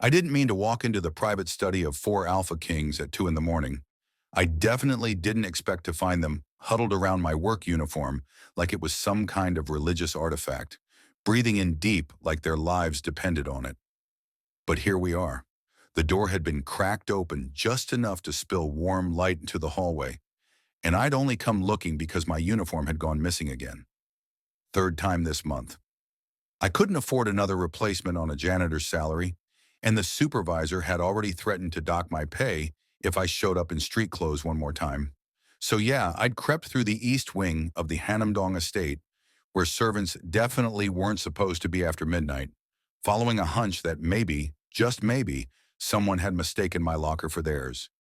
I didn't mean to walk into the private study of four alpha kings at 2 in the morning. I definitely didn't expect to find them huddled around my work uniform like it was some kind of religious artifact, breathing in deep like their lives depended on it. But here we are. The door had been cracked open just enough to spill warm light into the hallway, and I'd only come looking because my uniform had gone missing again. Third time this month. I couldn't afford another replacement on a janitor's salary, and the supervisor had already threatened to dock my pay if I showed up in street clothes one more time. So yeah, I'd crept through the east wing of the Hanamdong estate, where servants definitely weren't supposed to be after midnight, following a hunch that maybe, just maybe, someone had mistaken my locker for theirs.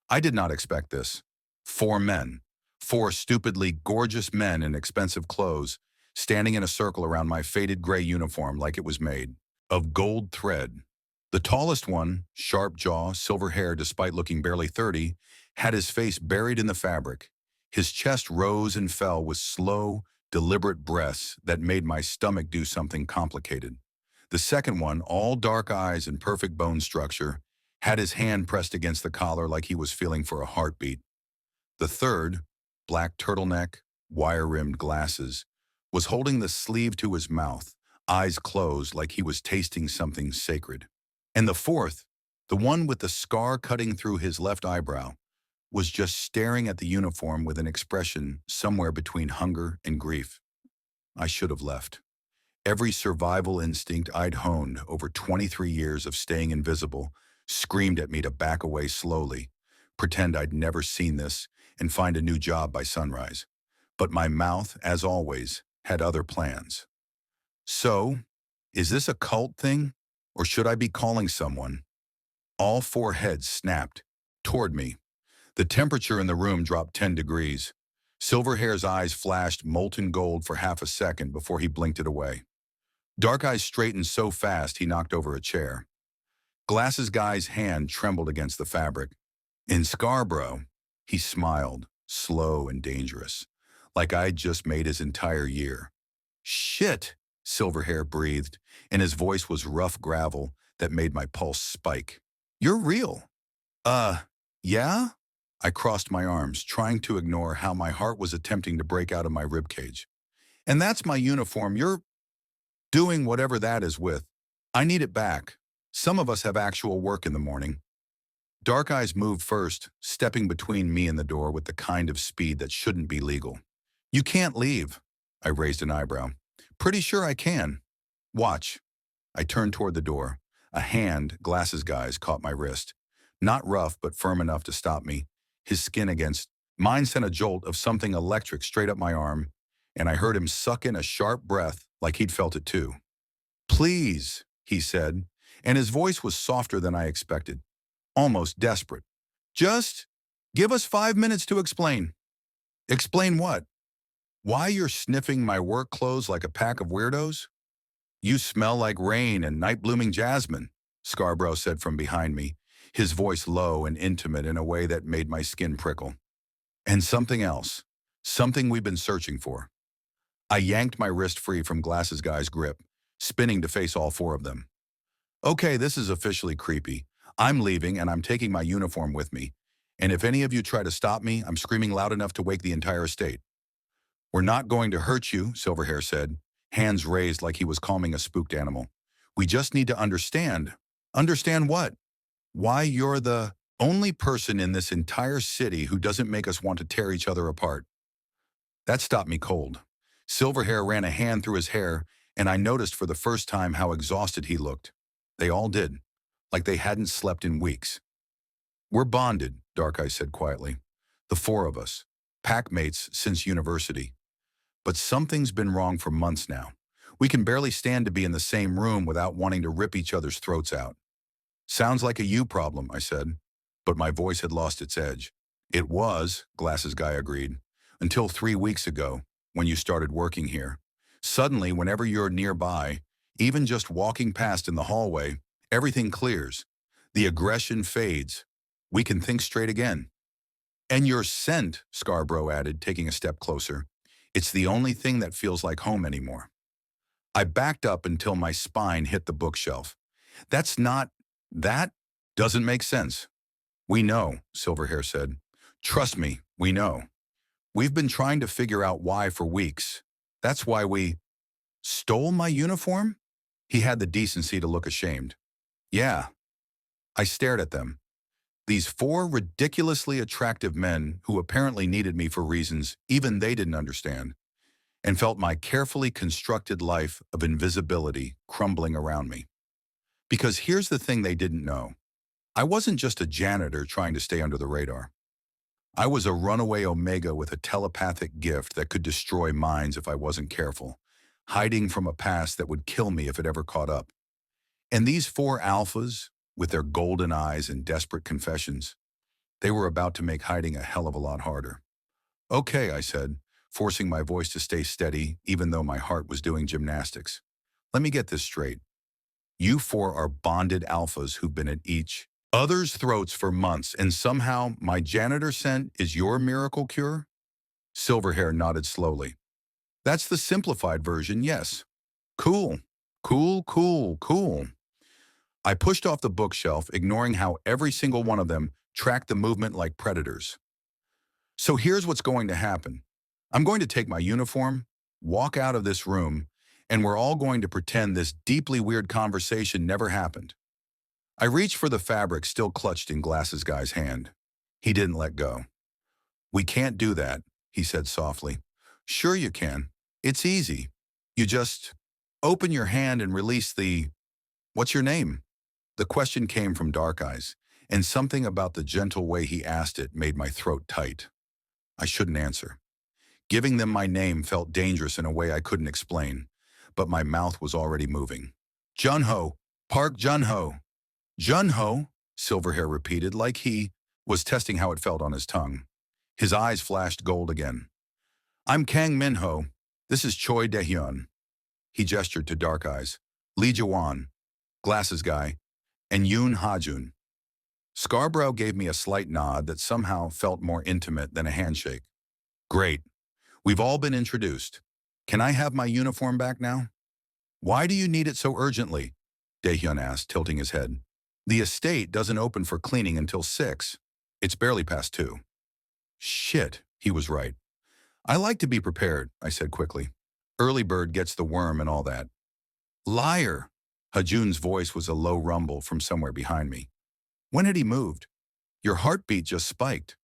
I did not expect this. Four men, four stupidly gorgeous men in expensive clothes, standing in a circle around my faded gray uniform like it was made of gold thread. The tallest one, sharp jaw, silver hair despite looking barely 30, had his face buried in the fabric. His chest rose and fell with slow, deliberate breaths that made my stomach do something complicated. The second one, all dark eyes and perfect bone structure, had his hand pressed against the collar like he was feeling for a heartbeat. The third, black turtleneck, wire-rimmed glasses, was holding the sleeve to his mouth, eyes closed like he was tasting something sacred. And the fourth, the one with the scar cutting through his left eyebrow, was just staring at the uniform with an expression somewhere between hunger and grief. I should have left. Every survival instinct I'd honed over 23 years of staying invisible screamed at me to back away slowly, pretend I'd never seen this, and find a new job by sunrise. But my mouth, as always, had other plans. So, is this a cult thing, or should I be calling someone? All four heads snapped toward me. The temperature in the room dropped 10 degrees. Silverhair's eyes flashed molten gold for half a second before he blinked it away. Dark Eyes straightened so fast he knocked over a chair. Glasses Guy's hand trembled against the fabric. In Scarborough, he smiled, slow and dangerous, like I'd just made his entire year. Shit, Silverhair breathed, and his voice was rough gravel that made my pulse spike. You're real. Yeah? I crossed my arms, trying to ignore how my heart was attempting to break out of my ribcage. And that's my uniform you're doing whatever that is with. I need it back. Some of us have actual work in the morning. Dark Eyes moved first, stepping between me and the door with the kind of speed that shouldn't be legal. You can't leave. I raised an eyebrow. Pretty sure I can. Watch. I turned toward the door. A hand, Glasses Guy's, caught my wrist. Not rough, but firm enough to stop me. His skin against mine sent a jolt of something electric straight up my arm, and I heard him suck in a sharp breath like he'd felt it too. Please, he said, and his voice was softer than I expected, almost desperate. Just give us 5 minutes to explain. Explain what? Why you're sniffing my work clothes like a pack of weirdos? You smell like rain and night-blooming jasmine, Scarborough said from behind me, his voice low and intimate in a way that made my skin prickle. And something else, something we've been searching for. I yanked my wrist free from Glasses Guy's grip, spinning to face all four of them. Okay, this is officially creepy. I'm leaving and I'm taking my uniform with me. And if any of you try to stop me, I'm screaming loud enough to wake the entire estate. We're not going to hurt you, Silverhair said, hands raised like he was calming a spooked animal. We just need to understand. Understand what? Why you're the only person in this entire city who doesn't make us want to tear each other apart. That stopped me cold. Silverhair ran a hand through his hair, and I noticed for the first time how exhausted he looked. They all did, like they hadn't slept in weeks. We're bonded, Dark Eye said quietly. The four of us, pack mates since university. But something's been wrong for months now. We can barely stand to be in the same room without wanting to rip each other's throats out. Sounds like a you problem, I said, but my voice had lost its edge. It was, Glasses Guy agreed, until 3 weeks ago, when you started working here. Suddenly, whenever you're nearby, even just walking past in the hallway, everything clears. The aggression fades. We can think straight again. And your scent, Scarborough added, taking a step closer. It's the only thing that feels like home anymore. I backed up until my spine hit the bookshelf. That's not That doesn't make sense. We know, Silverhair said. Trust me, we know. We've been trying to figure out why for weeks. That's why we stole my uniform? He had the decency to look ashamed. Yeah. I stared at them. These four ridiculously attractive men who apparently needed me for reasons even they didn't understand, and felt my carefully constructed life of invisibility crumbling around me. Because here's the thing they didn't know. I wasn't just a janitor trying to stay under the radar. I was a runaway Omega with a telepathic gift that could destroy minds if I wasn't careful, hiding from a past that would kill me if it ever caught up. And these four alphas, with their golden eyes and desperate confessions, they were about to make hiding a hell of a lot harder. Okay, I said, forcing my voice to stay steady even though my heart was doing gymnastics. Let me get this straight. You four are bonded alphas who've been at each other's throats for months, and somehow my janitor scent is your miracle cure? Silverhair nodded slowly. That's the simplified version, yes. Cool, cool, cool, cool. I pushed off the bookshelf, ignoring how every single one of them tracked the movement like predators. So here's what's going to happen. I'm going to take my uniform, walk out of this room, and we're all going to pretend this deeply weird conversation never happened. I reached for the fabric still clutched in Glass's guy's hand. He didn't let go. We can't do that, he said softly. Sure you can. It's easy. You just open your hand and release the, what's your name? The question came from Dark Eyes, and something about the gentle way he asked it made my throat tight. I shouldn't answer. Giving them my name felt dangerous in a way I couldn't explain, but my mouth was already moving. Junho, Park Junho. Junho, Silverhair repeated like he was testing how it felt on his tongue. His eyes flashed gold again. I'm Kang Minho. This is Choi Daehyun. He gestured to Dark Eyes. Lee Jiwan, Glasses Guy, and Yoon Hajun. Scarborough gave me a slight nod that somehow felt more intimate than a handshake. Great. We've all been introduced. Can I have my uniform back now? Why do you need it so urgently? Daehyun asked, tilting his head. The estate doesn't open for cleaning until 6. It's barely past 2. Shit, he was right. I like to be prepared, I said quickly. Early bird gets the worm and all that. Liar! Hajun's voice was a low rumble from somewhere behind me. When had he moved? Your heartbeat just spiked.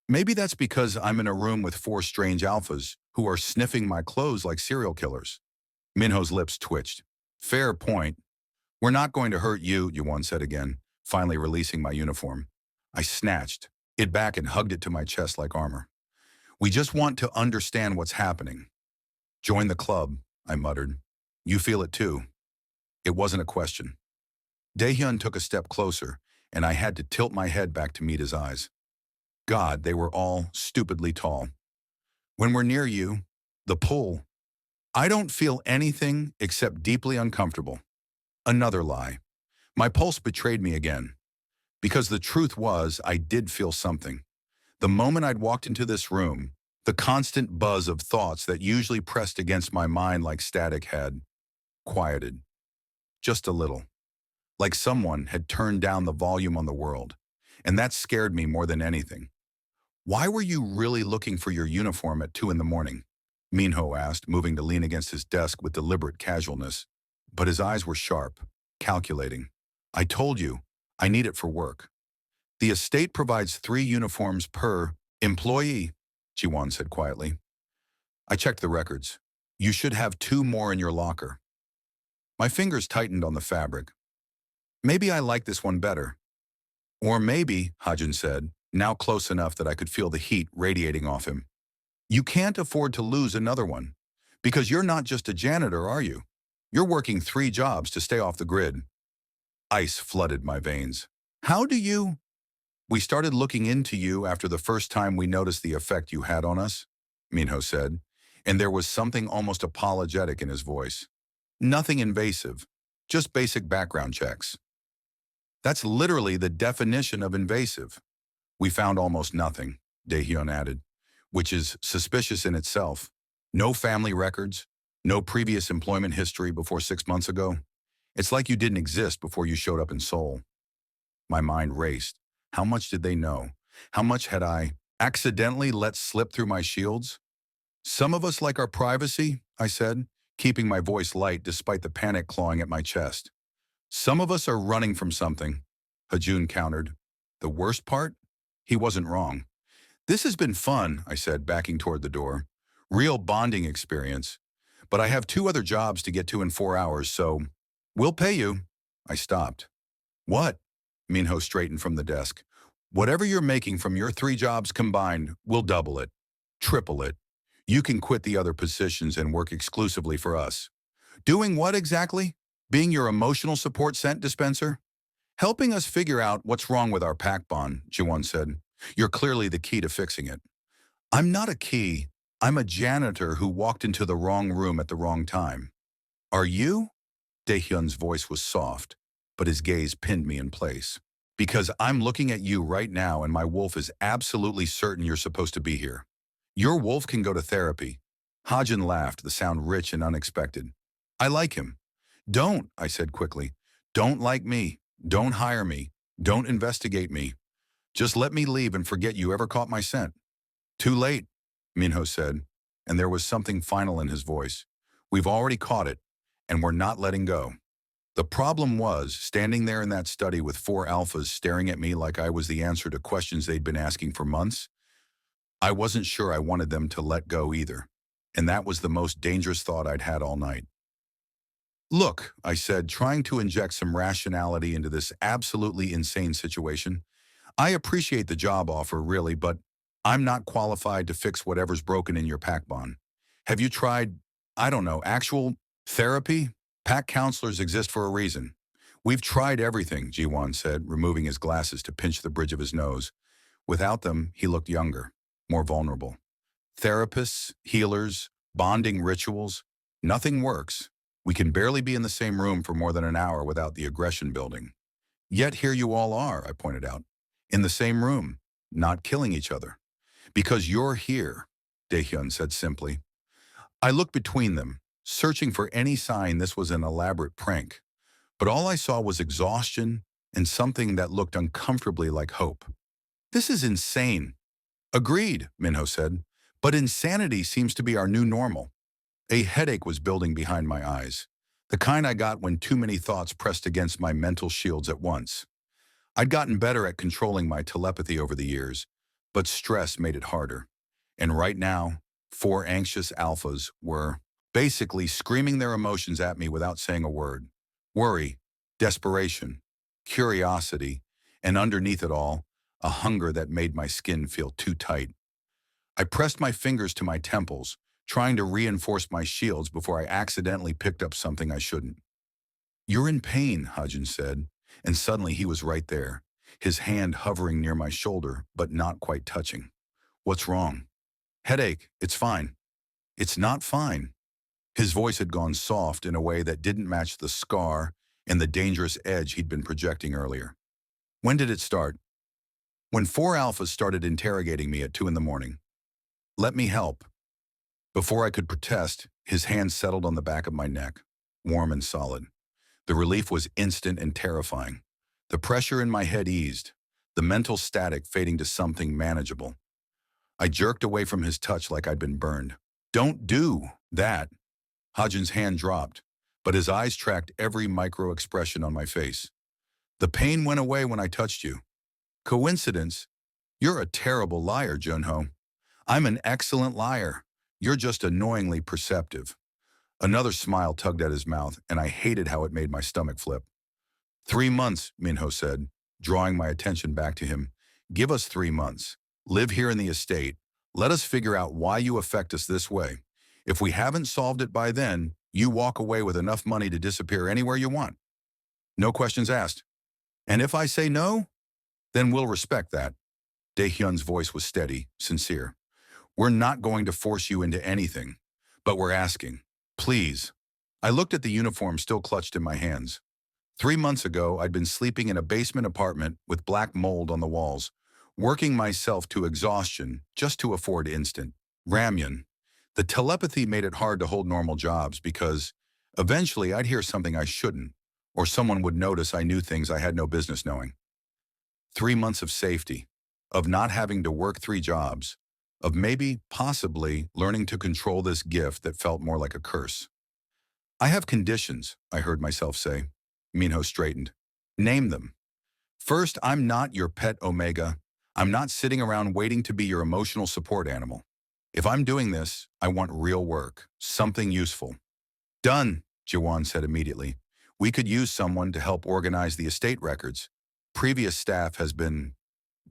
Maybe that's because I'm in a room with 4 strange alphas who are sniffing my clothes like serial killers. Minho's lips twitched. Fair point. We're not going to hurt you, Yuan said again, finally releasing my uniform. I snatched it back and hugged it to my chest like armor. We just want to understand what's happening. Join the club, I muttered. You feel it too. It wasn't a question. Daehyun took a step closer, and I had to tilt my head back to meet his eyes. God, they were all stupidly tall. When we're near you, the pull, I don't feel anything except deeply uncomfortable. Another lie. My pulse betrayed me again. Because the truth was, I did feel something. The moment I'd walked into this room, the constant buzz of thoughts that usually pressed against my mind like static had quieted. Just a little. Like someone had turned down the volume on the world. And that scared me more than anything. Why were you really looking for your uniform at 2 in the morning? Minho asked, moving to lean against his desk with deliberate casualness. But his eyes were sharp, calculating. I told you, I need it for work. The estate provides 3 uniforms per employee, Jiwan said quietly. I checked the records. You should have 2 more in your locker. My fingers tightened on the fabric. Maybe I like this one better. Or maybe, Hajun said, now close enough that I could feel the heat radiating off him. You can't afford to lose another one. Because you're not just a janitor, are you? You're working 3 jobs to stay off the grid. Ice flooded my veins. How do you? We started looking into you after the first time we noticed the effect you had on us, Minho said, and there was something almost apologetic in his voice. Nothing invasive, just basic background checks. That's literally the definition of invasive. We found almost nothing, Daehyun added, which is suspicious in itself. No family records, no previous employment history before 6 months ago. It's like you didn't exist before you showed up in Seoul. My mind raced. How much did they know? How much had I accidentally let slip through my shields? Some of us like our privacy, I said, keeping my voice light despite the panic clawing at my chest. Some of us are running from something, Hajun countered. The worst part? He wasn't wrong. This has been fun, I said, backing toward the door. Real bonding experience. But I have 2 other jobs to get to in 4 hours, so we'll pay you. I stopped. What? Minho straightened from the desk. Whatever you're making from your 3 jobs combined, we'll double it. Triple it. You can quit the other positions and work exclusively for us. Doing what exactly? Being your emotional support scent dispenser? Helping us figure out what's wrong with our pack bond, Jiwan said. You're clearly the key to fixing it. I'm not a key. I'm a janitor who walked into the wrong room at the wrong time. Are you? Daehyun's voice was soft, but his gaze pinned me in place. Because I'm looking at you right now and my wolf is absolutely certain you're supposed to be here. Your wolf can go to therapy. Hajin laughed, the sound rich and unexpected. I like him. Don't, I said quickly. Don't like me. Don't hire me. Don't investigate me. Just let me leave and forget you ever caught my scent. Too late, Minho said, and there was something final in his voice. We've already caught it, and we're not letting go. The problem was, standing there in that study with 4 alphas staring at me like I was the answer to questions they'd been asking for months, I wasn't sure I wanted them to let go either, and that was the most dangerous thought I'd had all night. Look, I said, trying to inject some rationality into this absolutely insane situation. I appreciate the job offer, really, but I'm not qualified to fix whatever's broken in your pack bond. Have you tried, I don't know, actual therapy? Pack counselors exist for a reason. We've tried everything, Jiwan said, removing his glasses to pinch the bridge of his nose. Without them, he looked younger, more vulnerable. Therapists, healers, bonding rituals, nothing works. We can barely be in the same room for more than an hour without the aggression building. Yet here you all are, I pointed out, in the same room, not killing each other. Because you're here, Daehyun said simply. I looked between them, searching for any sign this was an elaborate prank. But all I saw was exhaustion and something that looked uncomfortably like hope. This is insane. Agreed, Minho said, but insanity seems to be our new normal. A headache was building behind my eyes, the kind I got when too many thoughts pressed against my mental shields at once. I'd gotten better at controlling my telepathy over the years, but stress made it harder. And right now, 4 anxious alphas were basically screaming their emotions at me without saying a word. Worry, desperation, curiosity, and underneath it all, a hunger that made my skin feel too tight. I pressed my fingers to my temples, trying to reinforce my shields before I accidentally picked up something I shouldn't. You're in pain, Hajin said, and suddenly he was right there, his hand hovering near my shoulder, but not quite touching. What's wrong? Headache, it's fine. It's not fine. His voice had gone soft in a way that didn't match the scar and the dangerous edge he'd been projecting earlier. When did it start? When 4 alphas started interrogating me at 2 in the morning. Let me help. Before I could protest, his hand settled on the back of my neck, warm and solid. The relief was instant and terrifying. The pressure in my head eased, the mental static fading to something manageable. I jerked away from his touch like I'd been burned. Don't do that. Hajin's hand dropped, but his eyes tracked every micro-expression on my face. The pain went away when I touched you. Coincidence? You're a terrible liar, Junho. I'm an excellent liar. You're just annoyingly perceptive. Another smile tugged at his mouth, and I hated how it made my stomach flip. 3 months, Minho said, drawing my attention back to him. Give us 3 months. Live here in the estate. Let us figure out why you affect us this way. If we haven't solved it by then, you walk away with enough money to disappear anywhere you want. No questions asked. And if I say no, then we'll respect that. Daehyun's voice was steady, sincere. We're not going to force you into anything, but we're asking. Please. I looked at the uniform still clutched in my hands. 3 months ago, I'd been sleeping in a basement apartment with black mold on the walls, working myself to exhaustion just to afford instant ramyun. The telepathy made it hard to hold normal jobs because eventually I'd hear something I shouldn't, or someone would notice I knew things I had no business knowing. 3 months of safety, of not having to work 3 jobs, of maybe, possibly, learning to control this gift that felt more like a curse. I have conditions, I heard myself say. Minho straightened. Name them. First, I'm not your pet Omega. I'm not sitting around waiting to be your emotional support animal. If I'm doing this, I want real work, something useful. Done, Jiwan said immediately. We could use someone to help organize the estate records. Previous staff has been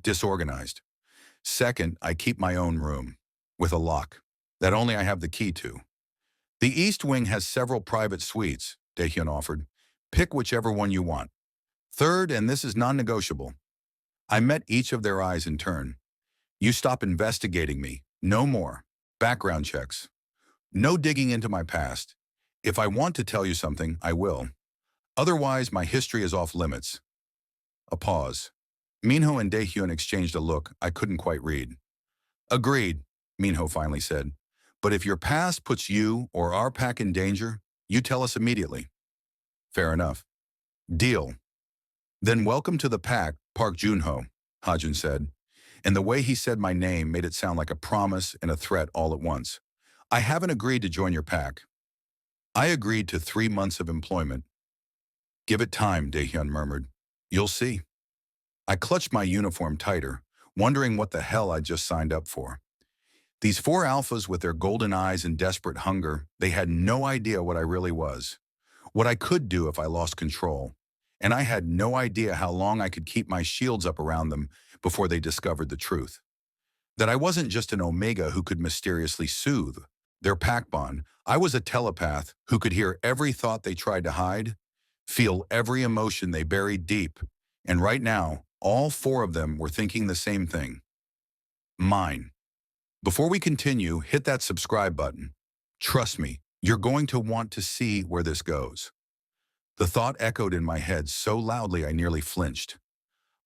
disorganized. Second, I keep my own room, with a lock, that only I have the key to. The East Wing has several private suites, Daehyun offered. Pick whichever one you want. Third, and this is non-negotiable. I met each of their eyes in turn. You stop investigating me. No more. Background checks. No digging into my past. If I want to tell you something, I will. Otherwise, my history is off limits. A pause. Minho and Daehyun exchanged a look I couldn't quite read. Agreed, Minho finally said. But if your past puts you or our pack in danger, you tell us immediately. Fair enough. Deal. Then welcome to the pack, Park Junho, Hajun said. And the way he said my name made it sound like a promise and a threat all at once. I haven't agreed to join your pack. I agreed to 3 months of employment. Give it time, Daehyun murmured. You'll see. I clutched my uniform tighter, wondering what the hell I'd just signed up for. These 4 alphas with their golden eyes and desperate hunger, they had no idea what I really was, what I could do if I lost control, and I had no idea how long I could keep my shields up around them before they discovered the truth. That I wasn't just an Omega who could mysteriously soothe their pack bond. I was a telepath who could hear every thought they tried to hide, feel every emotion they buried deep, and right now, all 4 of them were thinking the same thing. Mine. Before we continue, hit that subscribe button. Trust me, you're going to want to see where this goes. The thought echoed in my head so loudly I nearly flinched.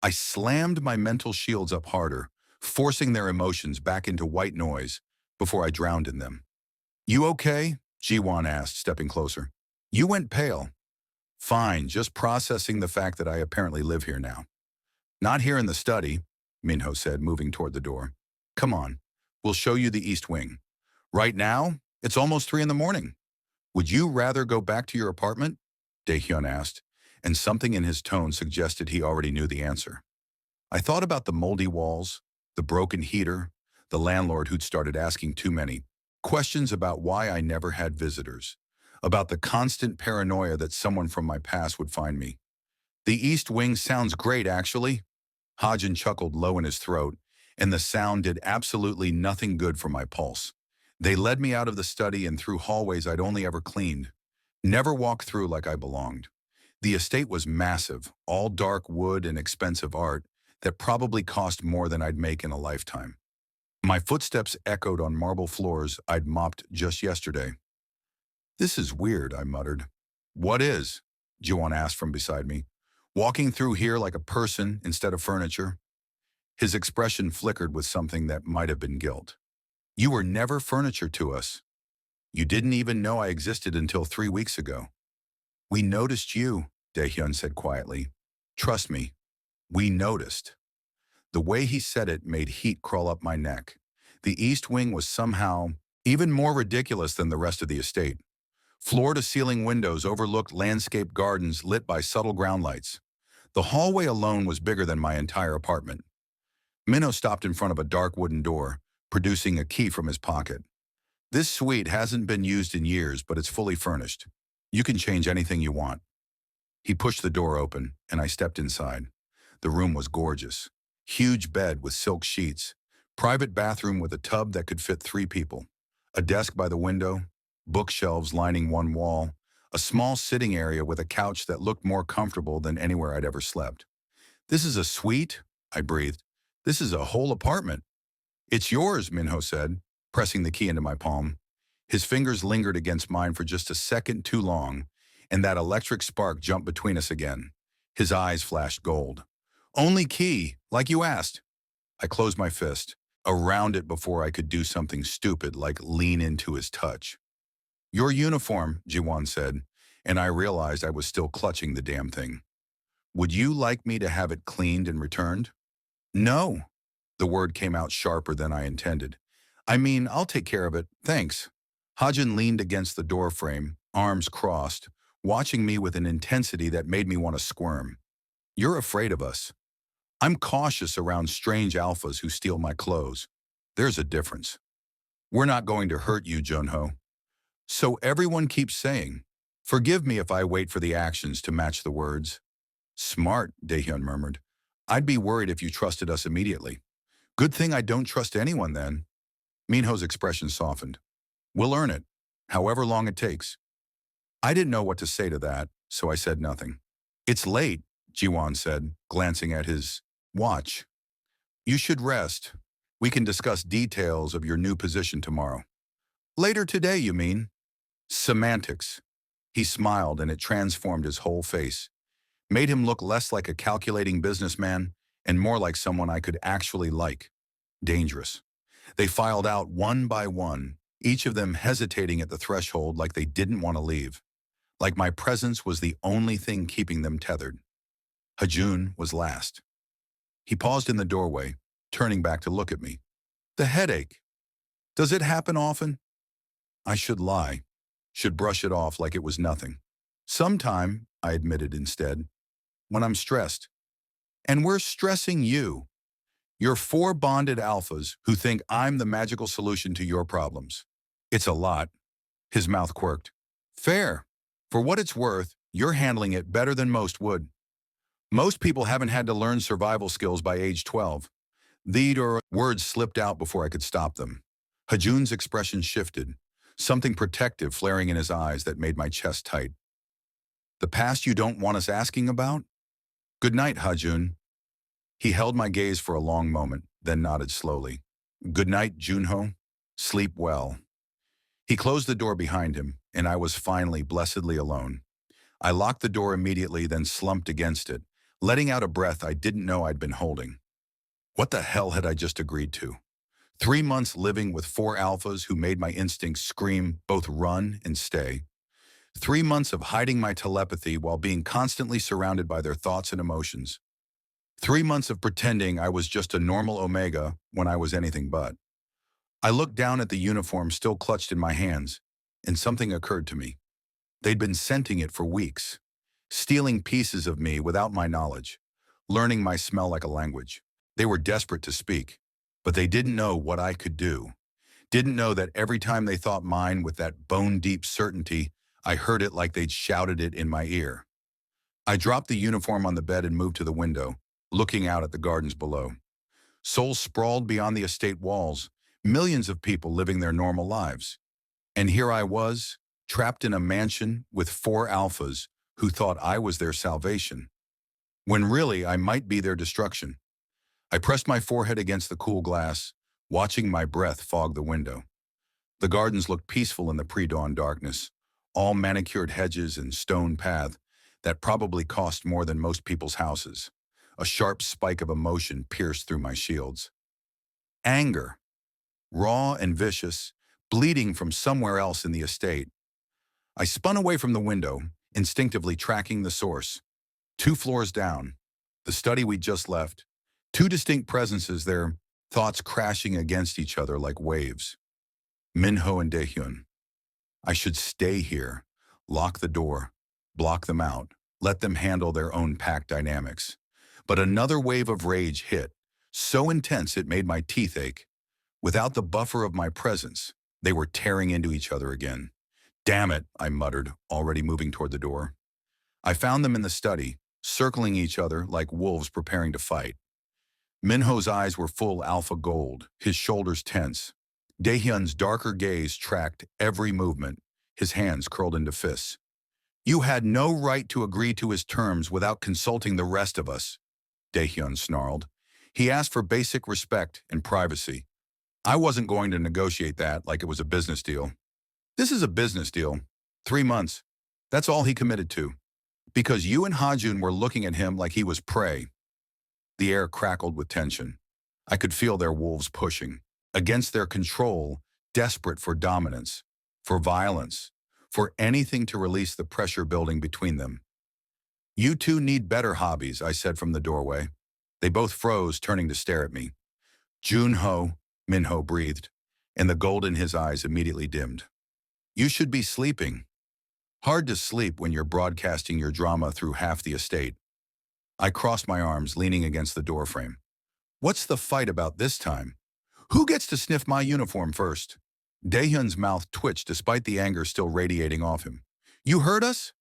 I slammed my mental shields up harder, forcing their emotions back into white noise before I drowned in them. You okay? Jiwan asked, stepping closer. You went pale. Fine, just processing the fact that I apparently live here now. Not here in the study, Minho said, moving toward the door. Come on, we'll show you the East Wing. Right now, it's almost 3 in the morning. Would you rather go back to your apartment? Daehyun asked, and something in his tone suggested he already knew the answer. I thought about the moldy walls, the broken heater, the landlord who'd started asking too many questions about why I never had visitors, about the constant paranoia that someone from my past would find me. The East Wing sounds great, actually. Hajin chuckled low in his throat, and the sound did absolutely nothing good for my pulse. They led me out of the study and through hallways I'd only ever cleaned, never walked through like I belonged. The estate was massive, all dark wood and expensive art that probably cost more than I'd make in a lifetime. My footsteps echoed on marble floors I'd mopped just yesterday. This is weird, I muttered. What is? Jiwan asked from beside me. Walking through here like a person instead of furniture? His expression flickered with something that might have been guilt. You were never furniture to us. You didn't even know I existed until 3 weeks ago. We noticed you, Daehyun said quietly. Trust me, we noticed. The way he said it made heat crawl up my neck. The East Wing was somehow even more ridiculous than the rest of the estate. Floor-to-ceiling windows overlooked landscaped gardens lit by subtle ground lights. The hallway alone was bigger than my entire apartment. Minho stopped in front of a dark wooden door, producing a key from his pocket. This suite hasn't been used in years, but it's fully furnished. You can change anything you want. He pushed the door open, and I stepped inside. The room was gorgeous. Huge bed with silk sheets, private bathroom with a tub that could fit 3 people, a desk by the window, bookshelves lining one wall, a small sitting area with a couch that looked more comfortable than anywhere I'd ever slept. This is a suite? I breathed. This is a whole apartment. It's yours, Minho said, pressing the key into my palm. His fingers lingered against mine for just a second too long, and that electric spark jumped between us again. His eyes flashed gold. Only key, like you asked. I closed my fist, around it before I could do something stupid like lean into his touch. Your uniform, Jiwan said, and I realized I was still clutching the damn thing. Would you like me to have it cleaned and returned? No. The word came out sharper than I intended. I mean, I'll take care of it, thanks. Hajin leaned against the door frame, arms crossed, watching me with an intensity that made me want to squirm. You're afraid of us. I'm cautious around strange alphas who steal my clothes. There's a difference. We're not going to hurt you, Junho. So everyone keeps saying, forgive me if I wait for the actions to match the words. Smart, Daehyun murmured. I'd be worried if you trusted us immediately. Good thing I don't trust anyone then. Minho's expression softened. We'll earn it, however long it takes. I didn't know what to say to that, so I said nothing. It's late, Jiwan said, glancing at his watch. You should rest. We can discuss details of your new position tomorrow. Later today, you mean? Semantics. He smiled and it transformed his whole face, made him look less like a calculating businessman and more like someone I could actually like. Dangerous. They filed out one by one, each of them hesitating at the threshold like they didn't want to leave, like my presence was the only thing keeping them tethered. Hajun was last. He paused in the doorway, turning back to look at me. The headache. Does it happen often? I should lie, should brush it off like it was nothing. Sometime, I admitted instead, when I'm stressed. And we're stressing you. You're four bonded alphas who think I'm the magical solution to your problems. It's a lot. His mouth quirked. Fair. For what it's worth, you're handling it better than most would. Most people haven't had to learn survival skills by age 12. The words slipped out before I could stop them. Hajun's expression shifted, something protective flaring in his eyes that made my chest tight. The past you don't want us asking about? Good night, Hajun. He held my gaze for a long moment, then nodded slowly. Good night, Junho. Sleep well. He closed the door behind him, and I was finally blessedly alone. I locked the door immediately, then slumped against it, letting out a breath I didn't know I'd been holding. What the hell had I just agreed to? 3 months living with four alphas who made my instincts scream both run and stay. 3 months of hiding my telepathy while being constantly surrounded by their thoughts and emotions. 3 months of pretending I was just a normal Omega when I was anything but. I looked down at the uniform still clutched in my hands, and something occurred to me. They'd been scenting it for weeks, stealing pieces of me without my knowledge, learning my smell like a language. They were desperate to speak, but they didn't know what I could do. Didn't know that every time they thought mine with that bone-deep certainty, I heard it like they'd shouted it in my ear. I dropped the uniform on the bed and moved to the window, looking out at the gardens below. Souls sprawled beyond the estate walls, millions of people living their normal lives. And here I was, trapped in a mansion with four alphas who thought I was their salvation, when really I might be their destruction. I pressed my forehead against the cool glass, watching my breath fog the window. The gardens looked peaceful in the pre-dawn darkness, all manicured hedges and stone path that probably cost more than most people's houses. A sharp spike of emotion pierced through my shields. Anger, raw and vicious, bleeding from somewhere else in the estate. I spun away from the window, instinctively tracking the source. 2 floors down, the study we'd just left. 2 distinct presences there, thoughts crashing against each other like waves. Minho and Daehyun. I should stay here, lock the door, block them out, let them handle their own pack dynamics. But another wave of rage hit, so intense it made my teeth ache. Without the buffer of my presence, they were tearing into each other again. Damn it, I muttered, already moving toward the door. I found them in the study, circling each other like wolves preparing to fight. Minho's eyes were full alpha gold, his shoulders tense. Daehyun's darker gaze tracked every movement, his hands curled into fists. You had no right to agree to his terms without consulting the rest of us, Daehyun snarled. He asked for basic respect and privacy. I wasn't going to negotiate that like it was a business deal. This is a business deal. 3 months. That's all he committed to. Because you and Hajun were looking at him like he was prey. The air crackled with tension. I could feel their wolves pushing, against their control, desperate for dominance, for violence, for anything to release the pressure building between them. You two need better hobbies, I said from the doorway. They both froze, turning to stare at me. Junho, Minho breathed, and the gold in his eyes immediately dimmed. You should be sleeping. Hard to sleep when you're broadcasting your drama through half the estate. I crossed my arms, leaning against the doorframe. What's the fight about this time? Who gets to sniff my uniform first? Daehyun's mouth twitched despite the anger still radiating off him. You heard us?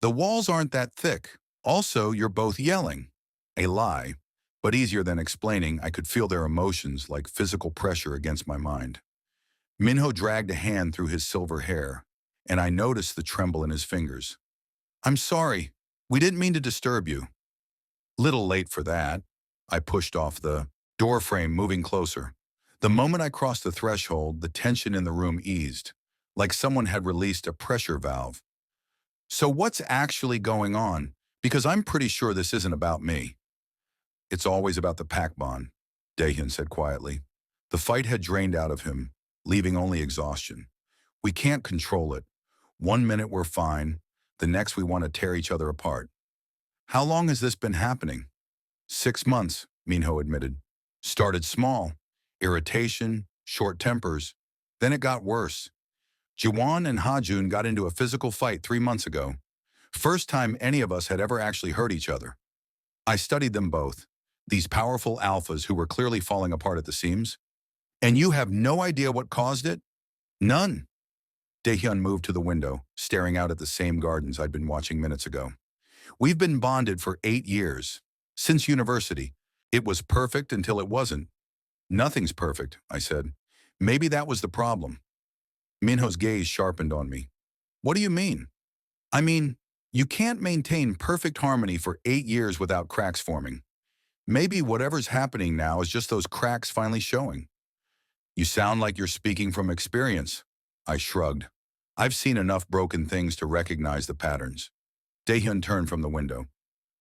The walls aren't that thick. Also, you're both yelling. A lie, but easier than explaining. I could feel their emotions like physical pressure against my mind. Minho dragged a hand through his silver hair, and I noticed the tremble in his fingers. I'm sorry. We didn't mean to disturb you. Little late for that. I pushed off the doorframe, moving closer. The moment I crossed the threshold, the tension in the room eased, like someone had released a pressure valve. So what's actually going on? Because I'm pretty sure this isn't about me. It's always about the pack bond, Daehyun said quietly. The fight had drained out of him, leaving only exhaustion. We can't control it. 1 minute we're fine, the next we want to tear each other apart. How long has this been happening? 6 months, Minho admitted. Started small, irritation, short tempers. Then it got worse. Jiwan and Hajun got into a physical fight 3 months ago. First time any of us had ever actually hurt each other. I studied them both, these powerful alphas who were clearly falling apart at the seams. And you have no idea what caused it? None. Daehyun moved to the window, staring out at the same gardens I'd been watching minutes ago. We've been bonded for 8 years. Since university. It was perfect until it wasn't. Nothing's perfect, I said. Maybe that was the problem. Minho's gaze sharpened on me. What do you mean? I mean, you can't maintain perfect harmony for 8 years without cracks forming. Maybe whatever's happening now is just those cracks finally showing. You sound like you're speaking from experience. I shrugged. I've seen enough broken things to recognize the patterns. Daehyun turned from the window.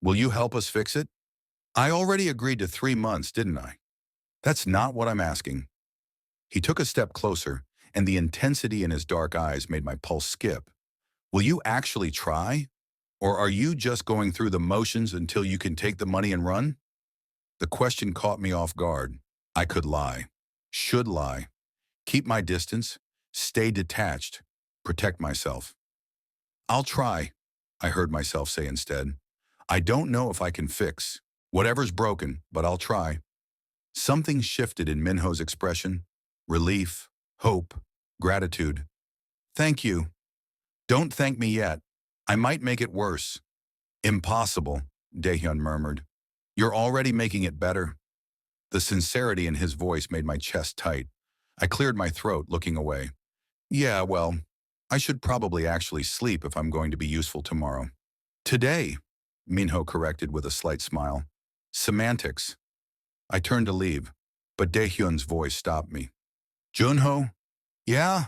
Will you help us fix it? I already agreed to 3 months, didn't I? That's not what I'm asking. He took a step closer, and the intensity in his dark eyes made my pulse skip. Will you actually try? Or are you just going through the motions until you can take the money and run? The question caught me off guard. I could lie. Should lie. Keep my distance. Stay detached. Protect myself. I'll try, I heard myself say instead. I don't know if I can fix whatever's broken, but I'll try. Something shifted in Minho's expression. Relief, hope, gratitude. Thank you. Don't thank me yet. I might make it worse. Impossible, Daehyun murmured. You're already making it better. The sincerity in his voice made my chest tight. I cleared my throat, looking away. Yeah, well, I should probably actually sleep if I'm going to be useful tomorrow. Today, Minho corrected with a slight smile. Semantics. I turned to leave, but Daehyun's voice stopped me. Junho? Yeah?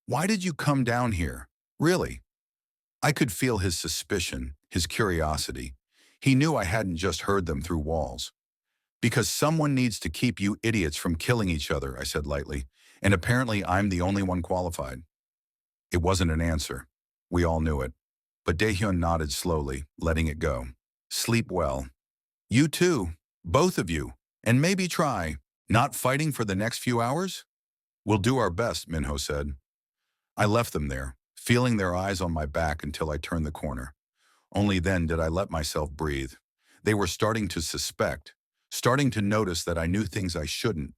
Why did you come down here? Really? I could feel his suspicion, his curiosity. He knew I hadn't just heard them through walls. Because someone needs to keep you idiots from killing each other, I said lightly, and apparently I'm the only one qualified. It wasn't an answer. We all knew it. But Daehyun nodded slowly, letting it go. Sleep well. You too, both of you, and maybe try not fighting for the next few hours? We'll do our best, Minho said. I left them there, feeling their eyes on my back until I turned the corner. Only then did I let myself breathe. They were starting to suspect, starting to notice that I knew things I shouldn't,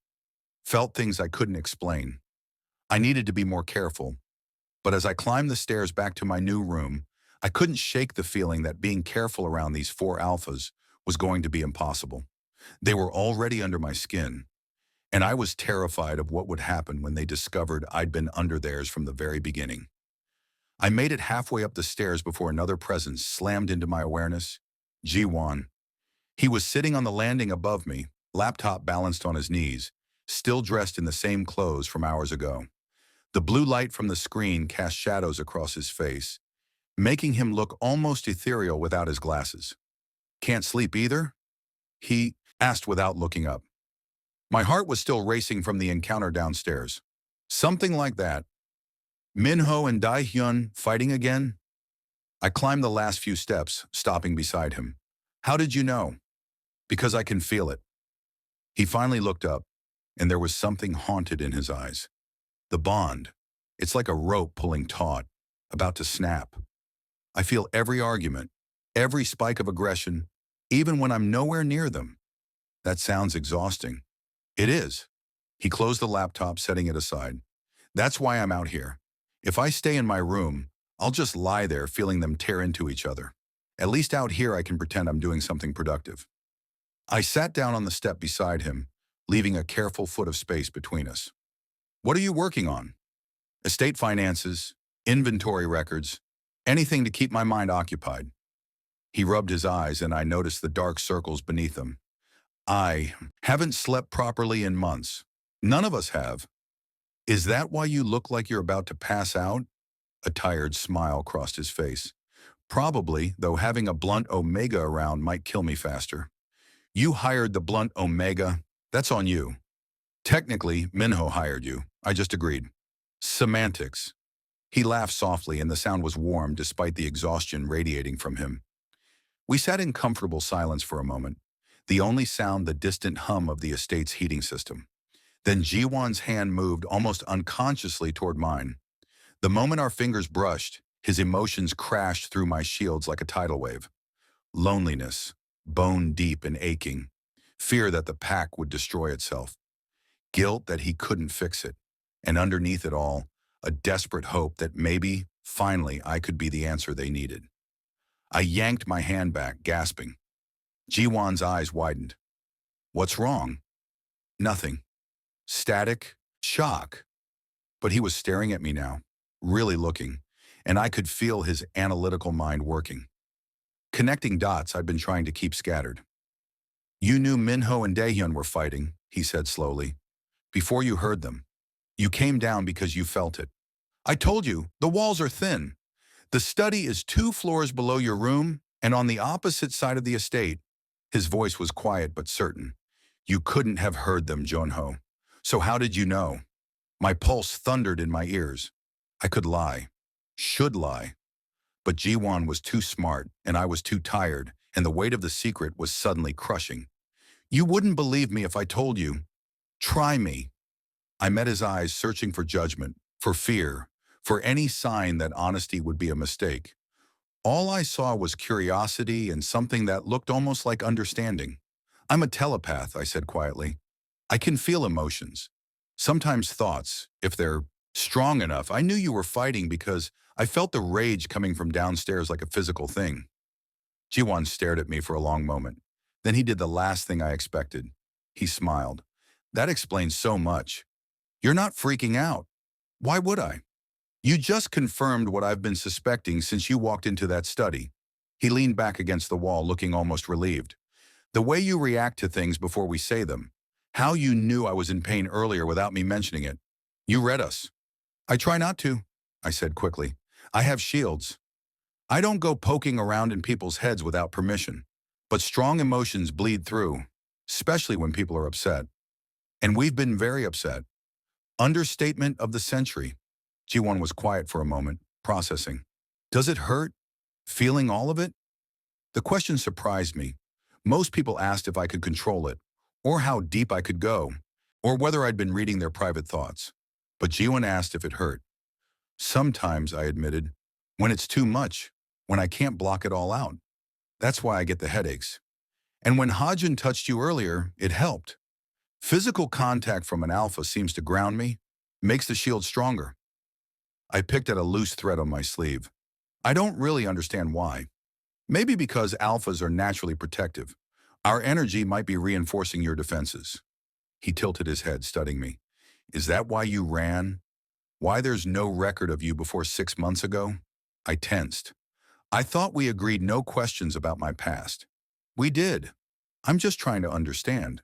felt things I couldn't explain. I needed to be more careful. But as I climbed the stairs back to my new room, I couldn't shake the feeling that being careful around these 4 alphas was going to be impossible. They were already under my skin, and I was terrified of what would happen when they discovered I'd been under theirs from the very beginning. I made it halfway up the stairs before another presence slammed into my awareness. Jiwan. He was sitting on the landing above me, laptop balanced on his knees, still dressed in the same clothes from hours ago. The blue light from the screen cast shadows across his face, making him look almost ethereal without his glasses. Can't sleep either? He asked without looking up. My heart was still racing from the encounter downstairs. Something like that. Minho and Daehyun fighting again? I climbed the last few steps, stopping beside him. How did you know? Because I can feel it. He finally looked up, and there was something haunted in his eyes. The bond. It's like a rope pulling taut, about to snap. I feel every argument, every spike of aggression, even when I'm nowhere near them. That sounds exhausting. It is. He closed the laptop, setting it aside. That's why I'm out here. If I stay in my room, I'll just lie there feeling them tear into each other. At least out here I can pretend I'm doing something productive. I sat down on the step beside him, leaving a careful foot of space between us. What are you working on? Estate finances, inventory records, anything to keep my mind occupied. He rubbed his eyes and I noticed the dark circles beneath them. I haven't slept properly in months. None of us have. Is that why you look like you're about to pass out? A tired smile crossed his face. Probably, though having a blunt omega around might kill me faster. You hired the blunt omega. That's on you. Technically, Minho hired you. I just agreed. Semantics. He laughed softly and the sound was warm despite the exhaustion radiating from him. We sat in comfortable silence for a moment, the only sound the distant hum of the estate's heating system. Then Jiwan's hand moved almost unconsciously toward mine. The moment our fingers brushed, his emotions crashed through my shields like a tidal wave. Loneliness, bone deep and aching. Fear that the pack would destroy itself. Guilt that he couldn't fix it. And underneath it all, a desperate hope that maybe, finally, I could be the answer they needed. I yanked my hand back, gasping. Jiwan's eyes widened. What's wrong? Nothing. Static, shock. But he was staring at me now, really looking, and I could feel his analytical mind working. Connecting dots I'd been trying to keep scattered. You knew Minho and Daehyun were fighting, he said slowly. Before you heard them. You came down because you felt it. I told you, the walls are thin. The study is 2 floors below your room and on the opposite side of the estate. His voice was quiet but certain. You couldn't have heard them, Junho. So how did you know? My pulse thundered in my ears. I could lie. Should lie. But Jiwan was too smart and I was too tired, and the weight of the secret was suddenly crushing. You wouldn't believe me if I told you. Try me. I met his eyes, searching for judgment, for fear, for any sign that honesty would be a mistake. All I saw was curiosity and something that looked almost like understanding. I'm a telepath, I said quietly. I can feel emotions. Sometimes thoughts, if they're strong enough. I knew you were fighting because I felt the rage coming from downstairs like a physical thing. Jiwan stared at me for a long moment. Then he did the last thing I expected. He smiled. That explains so much. You're not freaking out. Why would I? You just confirmed what I've been suspecting since you walked into that study. He leaned back against the wall, looking almost relieved. The way you react to things before we say them. How you knew I was in pain earlier without me mentioning it. You read us. I try not to, I said quickly. I have shields. I don't go poking around in people's heads without permission. But strong emotions bleed through, especially when people are upset. And we've been very upset. Understatement of the century. Jiwan was quiet for a moment, processing. Does it hurt? Feeling all of it? The question surprised me. Most people asked if I could control it, or how deep I could go, or whether I'd been reading their private thoughts. But Jiwan asked if it hurt. Sometimes, I admitted, when it's too much, when I can't block it all out. That's why I get the headaches. And when Hajin touched you earlier, it helped. Physical contact from an alpha seems to ground me, makes the shield stronger. I picked at a loose thread on my sleeve. I don't really understand why. Maybe because alphas are naturally protective. Our energy might be reinforcing your defenses. He tilted his head, studying me. Is that why you ran? Why there's no record of you before 6 months ago? I tensed. I thought we agreed no questions about my past. We did. I'm just trying to understand.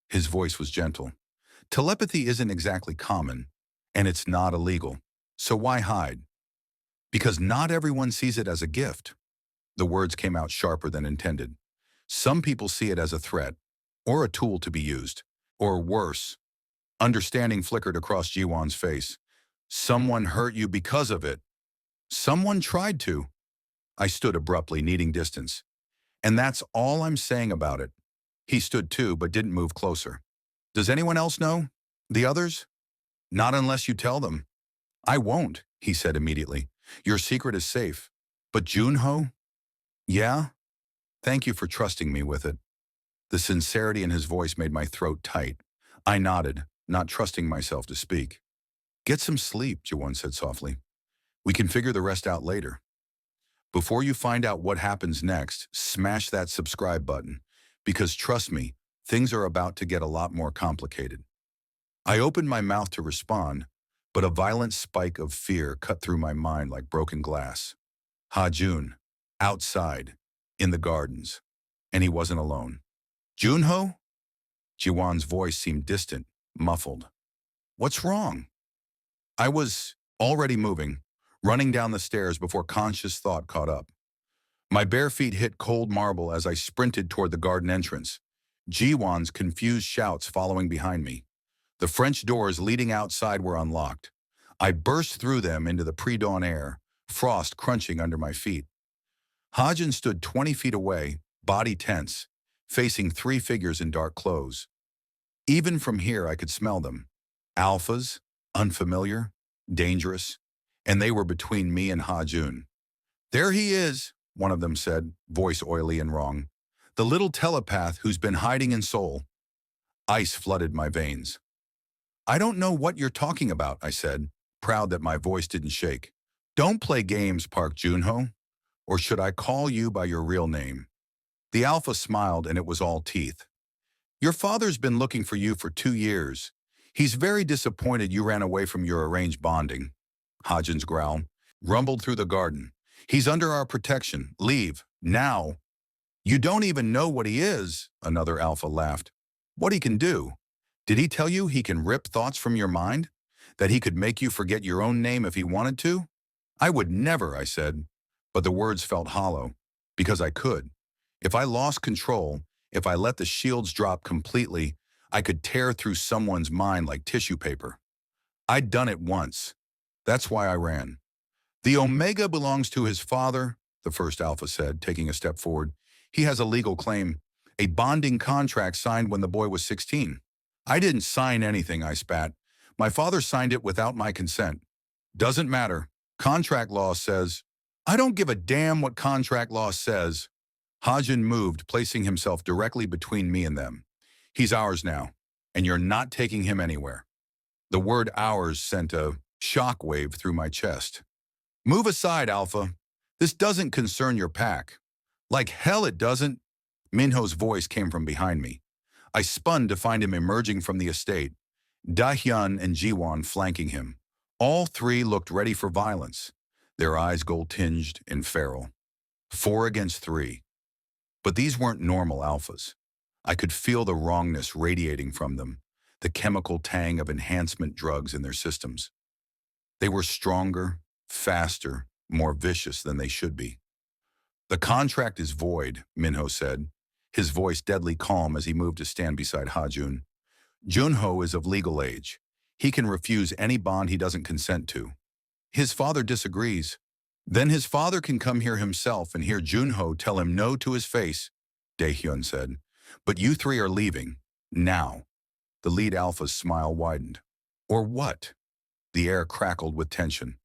His voice was gentle. Telepathy isn't exactly common, and it's not illegal. So why hide? Because not everyone sees it as a gift. The words came out sharper than intended. Some people see it as a threat, or a tool to be used, or worse. Understanding flickered across Jiwan's face. Someone hurt you because of it. Someone tried to. I stood abruptly, needing distance. And that's all I'm saying about it. He stood too, but didn't move closer. Does anyone else know? The others? Not unless you tell them. I won't, he said immediately. Your secret is safe. But Junho? Yeah? Thank you for trusting me with it. The sincerity in his voice made my throat tight. I nodded, not trusting myself to speak. Get some sleep, Jiwan said softly. We can figure the rest out later. Before you find out what happens next, smash that subscribe button. Because trust me, things are about to get a lot more complicated. I opened my mouth to respond, but a violent spike of fear cut through my mind like broken glass. Ha-Jun, outside, in the gardens. And he wasn't alone. Junho? Jiwan's voice seemed distant, muffled. What's wrong? I was already moving, running down the stairs before conscious thought caught up. My bare feet hit cold marble as I sprinted toward the garden entrance, Jiwan's confused shouts following behind me. The French doors leading outside were unlocked. I burst through them into the pre-dawn air, frost crunching under my feet. Ha-Jun stood 20 feet away, body tense, facing three figures in dark clothes. Even from here I could smell them. Alphas, unfamiliar, dangerous, and they were between me and Ha-Jun. There he is, one of them said, voice oily and wrong. The little telepath who's been hiding in Seoul. Ice flooded my veins. I don't know what you're talking about, I said, proud that my voice didn't shake. Don't play games, Park Junho. Or should I call you by your real name? The alpha smiled and it was all teeth. Your father's been looking for you for 2 years. He's very disappointed you ran away from your arranged bonding. Ha-Jun's growl rumbled through the garden. He's under our protection. Leave, now. You don't even know what he is, another alpha laughed. What he can do? Did he tell you he can rip thoughts from your mind? That he could make you forget your own name if he wanted to? I would never, I said. But the words felt hollow, because I could. If I lost control, if I let the shields drop completely, I could tear through someone's mind like tissue paper. I'd done it once. That's why I ran. The Omega belongs to his father, the first alpha said, taking a step forward. He has a legal claim, a bonding contract signed when the boy was 16. I didn't sign anything, I spat. My father signed it without my consent. Doesn't matter. Contract law says. I don't give a damn what contract law says. Ha-Jun moved, placing himself directly between me and them. He's ours now, and you're not taking him anywhere. The word ours sent a shockwave through my chest. Move aside, Alpha. This doesn't concern your pack. Like hell it doesn't. Minho's voice came from behind me. I spun to find him emerging from the estate, Da-hyun and Jiwan flanking him. All three looked ready for violence, their eyes gold-tinged and feral. 4 against 3. But these weren't normal alphas. I could feel the wrongness radiating from them, the chemical tang of enhancement drugs in their systems. They were stronger, faster, more vicious than they should be. The contract is void, Minho said, his voice deadly calm as he moved to stand beside Ha-Jun. Junho is of legal age. He can refuse any bond he doesn't consent to. His father disagrees. Then his father can come here himself and hear Junho tell him no to his face, Dae-hyun said. But you three are leaving. Now. The lead alpha's smile widened. Or what? The air crackled with tension.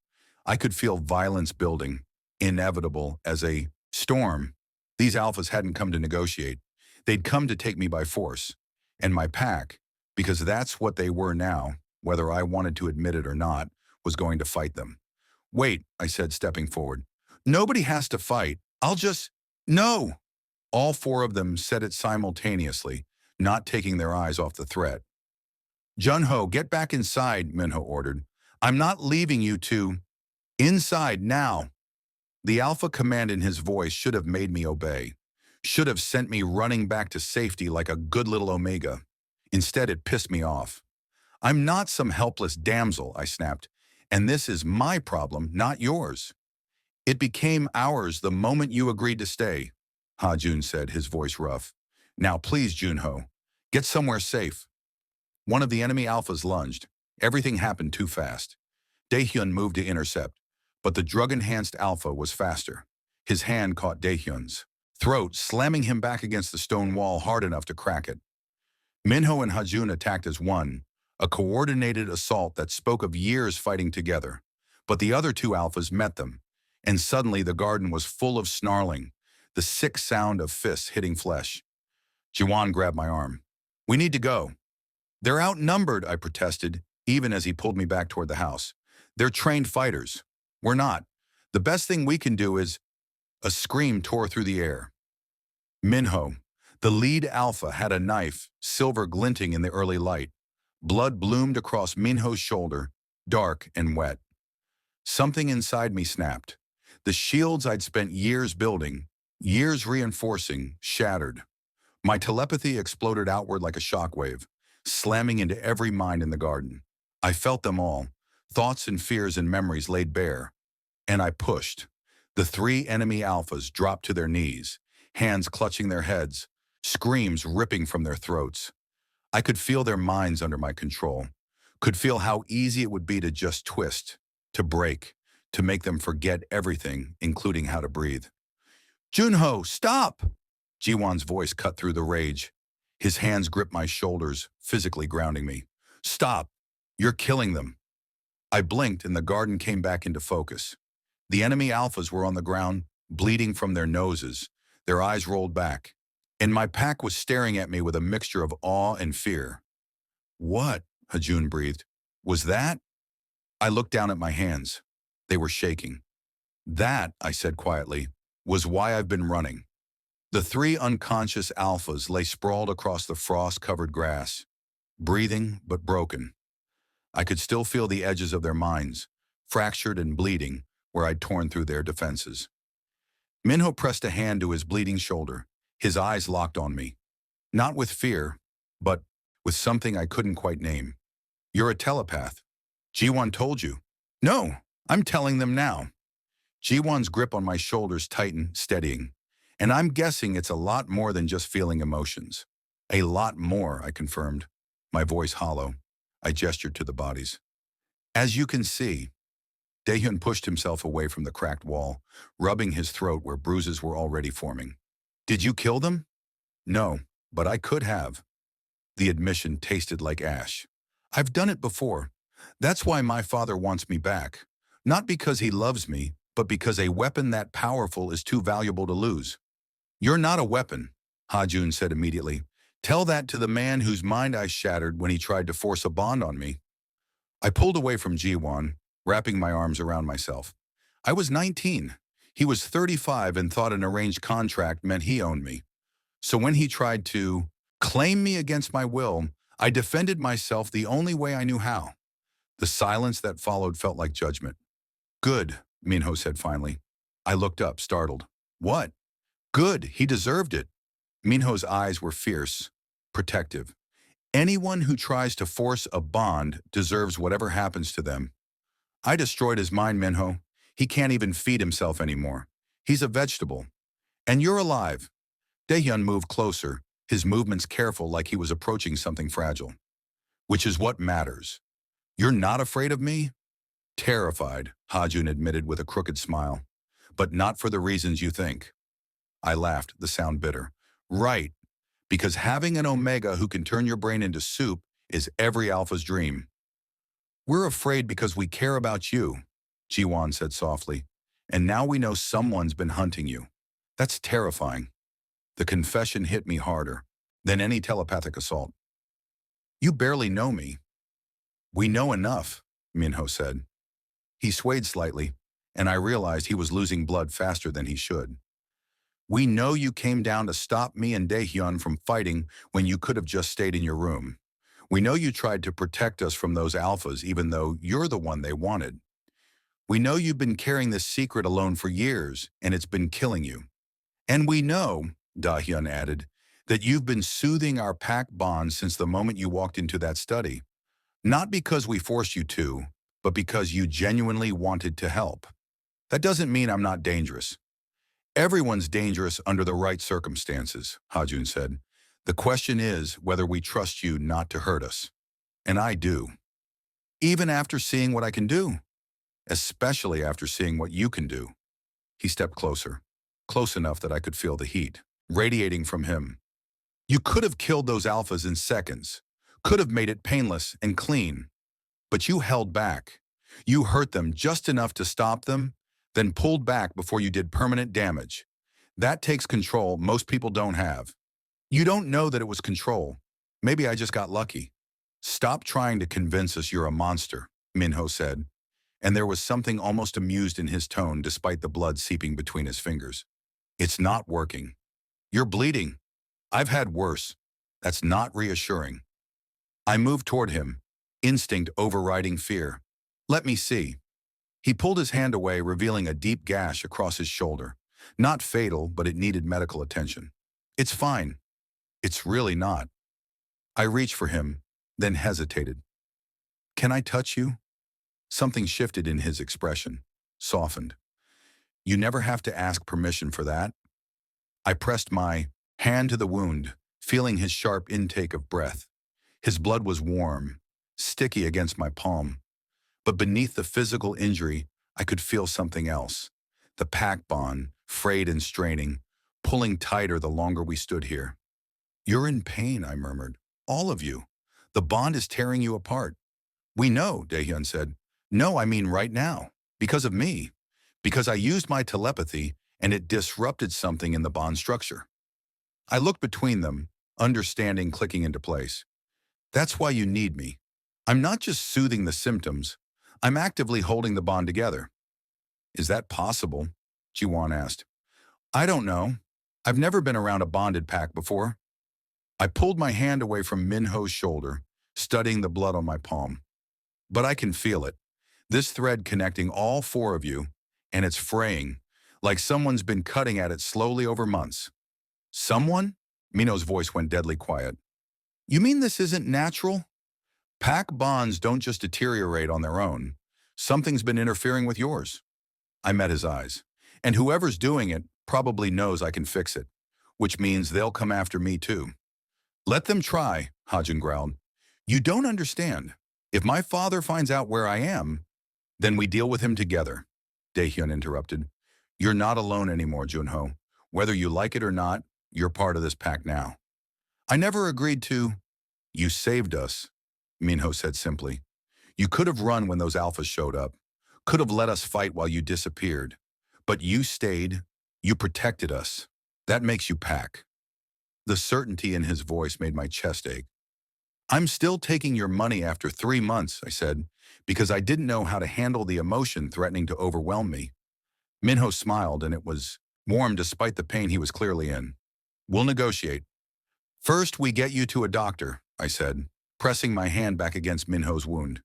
I could feel violence building, inevitable as a storm. These alphas hadn't come to negotiate. They'd come to take me by force. And my pack, because that's what they were now, whether I wanted to admit it or not, was going to fight them. Wait, I said, stepping forward. Nobody has to fight. I'll just... No! All 4 of them said it simultaneously, not taking their eyes off the threat. Junho, get back inside, Minho ordered. I'm not leaving you to... Inside now. The alpha command in his voice should have made me obey. Should have sent me running back to safety like a good little Omega. Instead, it pissed me off. I'm not some helpless damsel, I snapped, and this is my problem, not yours. It became ours the moment you agreed to stay, Ha-Jun said, his voice rough. Now please, Junho, get somewhere safe. One of the enemy alphas lunged. Everything happened too fast. Dae-hyun moved to intercept, but the drug-enhanced alpha was faster. His hand caught Dae-hyun's. throat, slamming him back against the stone wall hard enough to crack it. Minho and Hajun attacked as one, a coordinated assault that spoke of years fighting together. But the other two alphas met them, and suddenly the garden was full of snarling, the sick sound of fists hitting flesh. Jiwan grabbed my arm. "We need to go." "They're outnumbered," I protested, even as he pulled me back toward the house. "They're trained fighters. We're not. The best thing we can do is—" A scream tore through the air. Minho, the lead alpha, had a knife, silver glinting in the early light. Blood bloomed across Minho's shoulder, dark and wet. Something inside me snapped. The shields I'd spent years building, years reinforcing, shattered. My telepathy exploded outward like a shockwave, slamming into every mind in the garden. I felt them all, thoughts and fears and memories laid bare. And I pushed. The three enemy alphas dropped to their knees, hands clutching their heads, screams ripping from their throats. I could feel their minds under my control, could feel how easy it would be to just twist, to break, to make them forget everything, including how to breathe. "Junho, stop!" Jiwan's voice cut through the rage. His hands gripped my shoulders, physically grounding me. "Stop! You're killing them." I blinked and the garden came back into focus. The enemy alphas were on the ground, bleeding from their noses, their eyes rolled back, and my pack was staring at me with a mixture of awe and fear. "What?" Hajun breathed. "Was that?" I looked down at my hands. They were shaking. "That," I said quietly, "was why I've been running." The three unconscious alphas lay sprawled across the frost-covered grass, breathing but broken. I could still feel the edges of their minds, fractured and bleeding, where I'd torn through their defenses. Minho pressed a hand to his bleeding shoulder, his eyes locked on me. Not with fear, but with something I couldn't quite name. "You're a telepath. Jiwan told you." "No, I'm telling them now." Jiwan's grip on my shoulders tightened, steadying. "And I'm guessing it's a lot more than just feeling emotions." "A lot more," I confirmed, my voice hollow. I gestured to the bodies. "As you can see." Daehyun pushed himself away from the cracked wall, rubbing his throat where bruises were already forming. "Did you kill them?" "No, but I could have." The admission tasted like ash. "I've done it before. That's why my father wants me back. Not because he loves me, but because a weapon that powerful is too valuable to lose." "You're not a weapon," Hajun said immediately. "Tell that to the man whose mind I shattered when he tried to force a bond on me." I pulled away from Jiwan, wrapping my arms around myself. I was 19. He was 35 and thought an arranged contract meant he owned me. So when he tried to claim me against my will, I defended myself the only way I knew how. The silence that followed felt like judgment. "Good," Minho said finally. I looked up, startled. "What?" "Good, he deserved it." Minho's eyes were fierce, protective. "Anyone who tries to force a bond deserves whatever happens to them." "I destroyed his mind, Minho. He can't even feed himself anymore. He's a vegetable. And you're alive." Daehyun moved closer, his movements careful like he was approaching something fragile. "Which is what matters. You're not afraid of me?" "Terrified," Hajun admitted with a crooked smile. "But not for the reasons you think." I laughed, the sound bitter. "Right, because having an Omega who can turn your brain into soup is every alpha's dream." "We're afraid because we care about you," Jiwan said softly. "And now we know someone's been hunting you. That's terrifying." The confession hit me harder than any telepathic assault. "You barely know me." "We know enough," Minho said. He swayed slightly, and I realized he was losing blood faster than he should. "We know you came down to stop me and Daehyun from fighting when you could have just stayed in your room. We know you tried to protect us from those alphas even though you're the one they wanted. We know you've been carrying this secret alone for years, and it's been killing you. And we know," Daehyun added, "that you've been soothing our pack bond since the moment you walked into that study. Not because we forced you to, but because you genuinely wanted to help. That doesn't mean I'm not dangerous." "Everyone's dangerous under the right circumstances," Hajun said. "The question is whether we trust you not to hurt us. And I do. Even after seeing what I can do. Especially after seeing what you can do." He stepped closer. close enough that I could feel the heat radiating from him. You could have killed those alphas in seconds, could have made it painless and clean, but you held back. You hurt them just enough to stop them, then pulled back before you did permanent damage. That takes control most people don't have. You don't know that it was control. Maybe I just got lucky. Stop trying to convince us you're a monster, Minho said, and there was something almost amused in his tone despite the blood seeping between his fingers. It's not working. You're bleeding. I've had worse. That's not reassuring. I moved toward him, instinct overriding fear. Let me see. He pulled his hand away, revealing a deep gash across his shoulder. Not fatal, but it needed medical attention. It's fine. It's really not. I reached for him, then hesitated. Can I touch you? Something shifted in his expression, softened. You never have to ask permission for that. I pressed my hand to the wound, feeling his sharp intake of breath. His blood was warm, sticky against my palm. But beneath the physical injury, I could feel something else. The pack bond, frayed and straining, pulling tighter the longer we stood here. You're in pain, I murmured. All of you. The bond is tearing you apart. We know, Daehyun said. No, I mean right now. Because of me. Because I used my telepathy and it disrupted something in the bond structure. I looked between them, understanding clicking into place. That's why you need me. I'm not just soothing the symptoms. I'm actively holding the bond together. Is that possible? Jiwan asked. I don't know. I've never been around a bonded pack before. I pulled my hand away from Minho's shoulder, studying the blood on my palm. But I can feel it. This thread connecting all four of you, and it's fraying, like someone's been cutting at it slowly over months. Someone? Minho's voice went deadly quiet. You mean this isn't natural? Pack bonds don't just deteriorate on their own. Something's been interfering with yours. I met his eyes. And whoever's doing it probably knows I can fix it, which means they'll come after me too. Let them try, Hajun growled. You don't understand. If my father finds out where I am, then we deal with him together. Daehyun interrupted. You're not alone anymore, Junho. Whether you like it or not, you're part of this pack now. I never agreed to. You saved us, Minho said simply. You could have run when those alphas showed up, could have let us fight while you disappeared. But you stayed, you protected us. That makes you pack. The certainty in his voice made my chest ache. I'm still taking your money after 3 months, I said, because I didn't know how to handle the emotion threatening to overwhelm me. Minho smiled, and it was warm despite the pain he was clearly in. We'll negotiate. First, we get you to a doctor, I said, pressing my hand back against Minho's wound.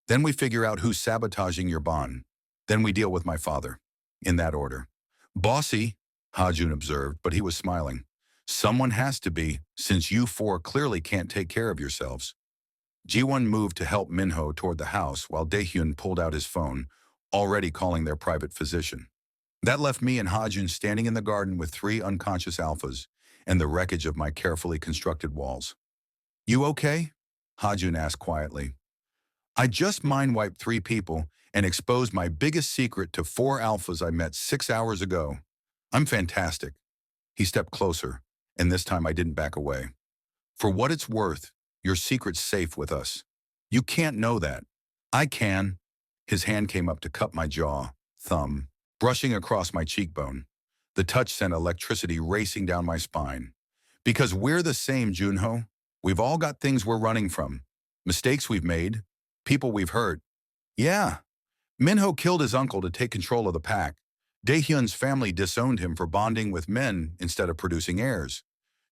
Then we figure out who's sabotaging your bond. Then we deal with my father. In that order. Bossy, Hajun observed, but he was smiling. Someone has to be, since you four clearly can't take care of yourselves. Jiwan moved to help Minho toward the house while Daehyun pulled out his phone, already calling their private physician. That left me and Hajun standing in the garden with 3 unconscious alphas and the wreckage of my carefully constructed walls. You okay? Hajun asked quietly. I just mind-wiped 3 people and exposed my biggest secret to 4 alphas I met 6 hours ago. I'm fantastic. He stepped closer, and this time I didn't back away. For what it's worth, your secret's safe with us. You can't know that. I can. His hand came up to cup my jaw, thumb, brushing across my cheekbone. The touch sent electricity racing down my spine. Because we're the same, Junho. We've all got things we're running from. Mistakes we've made. People we've hurt. Yeah. Minho killed his uncle to take control of the pack. Daehyun's family disowned him for bonding with men instead of producing heirs.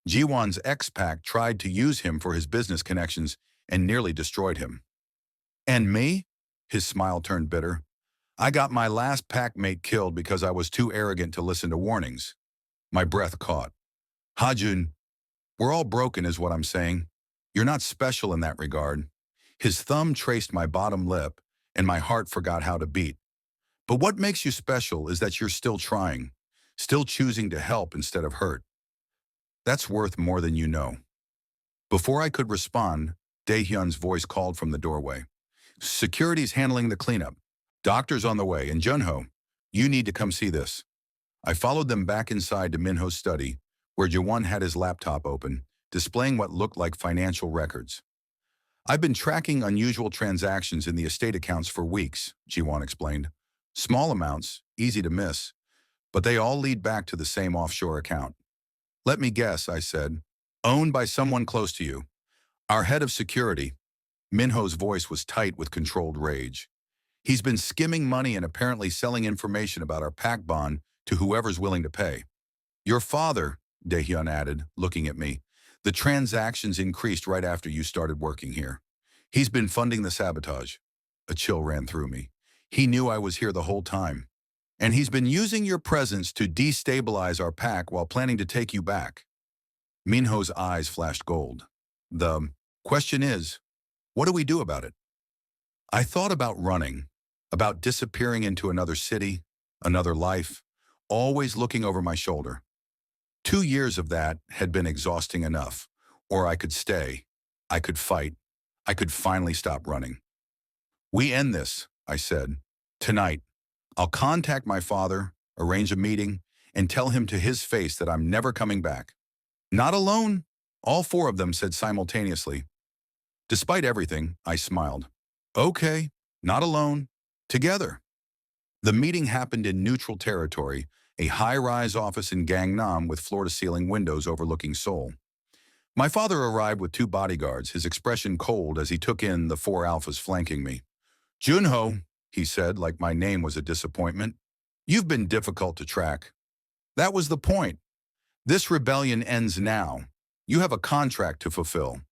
Jiwan's ex-pack tried to use him for his business connections and nearly destroyed him. And me? His smile turned bitter. I got my last pack mate killed because I was too arrogant to listen to warnings. My breath caught. Hajun, we're all broken is what I'm saying. You're not special in that regard. His thumb traced my bottom lip, and my heart forgot how to beat. But what makes you special is that you're still trying, still choosing to help instead of hurt. That's worth more than you know. Before I could respond, Daehyun's voice called from the doorway. Security's handling the cleanup. Doctor's on the way, and Junho, you need to come see this. I followed them back inside to Minho's study, where Jiwan had his laptop open, displaying what looked like financial records. I've been tracking unusual transactions in the estate accounts for weeks, Jiwan explained. Small amounts, easy to miss, but they all lead back to the same offshore account. Let me guess, I said. Owned by someone close to you. Our head of security. Minho's voice was tight with controlled rage. He's been skimming money and apparently selling information about our pack bond to whoever's willing to pay. Your father, Daehyun added, looking at me. The transactions increased right after you started working here. He's been funding the sabotage. A chill ran through me. He knew I was here the whole time. And he's been using your presence to destabilize our pack while planning to take you back. Minho's eyes flashed gold. The question is, what do we do about it? I thought about running, about disappearing into another city, another life, always looking over my shoulder. 2 years of that had been exhausting enough. Or I could stay, I could fight, I could finally stop running. We end this, I said. Tonight, I'll contact my father, arrange a meeting, and tell him to his face that I'm never coming back. Not alone, all 4 of them said simultaneously. Despite everything, I smiled. Okay, not alone, together. The meeting happened in neutral territory, a high-rise office in Gangnam with floor-to-ceiling windows overlooking Seoul. My father arrived with 2 bodyguards, his expression cold as he took in the 4 alphas flanking me. Junho, he said, like my name was a disappointment. You've been difficult to track. That was the point. This rebellion ends now. You have a contract to fulfill.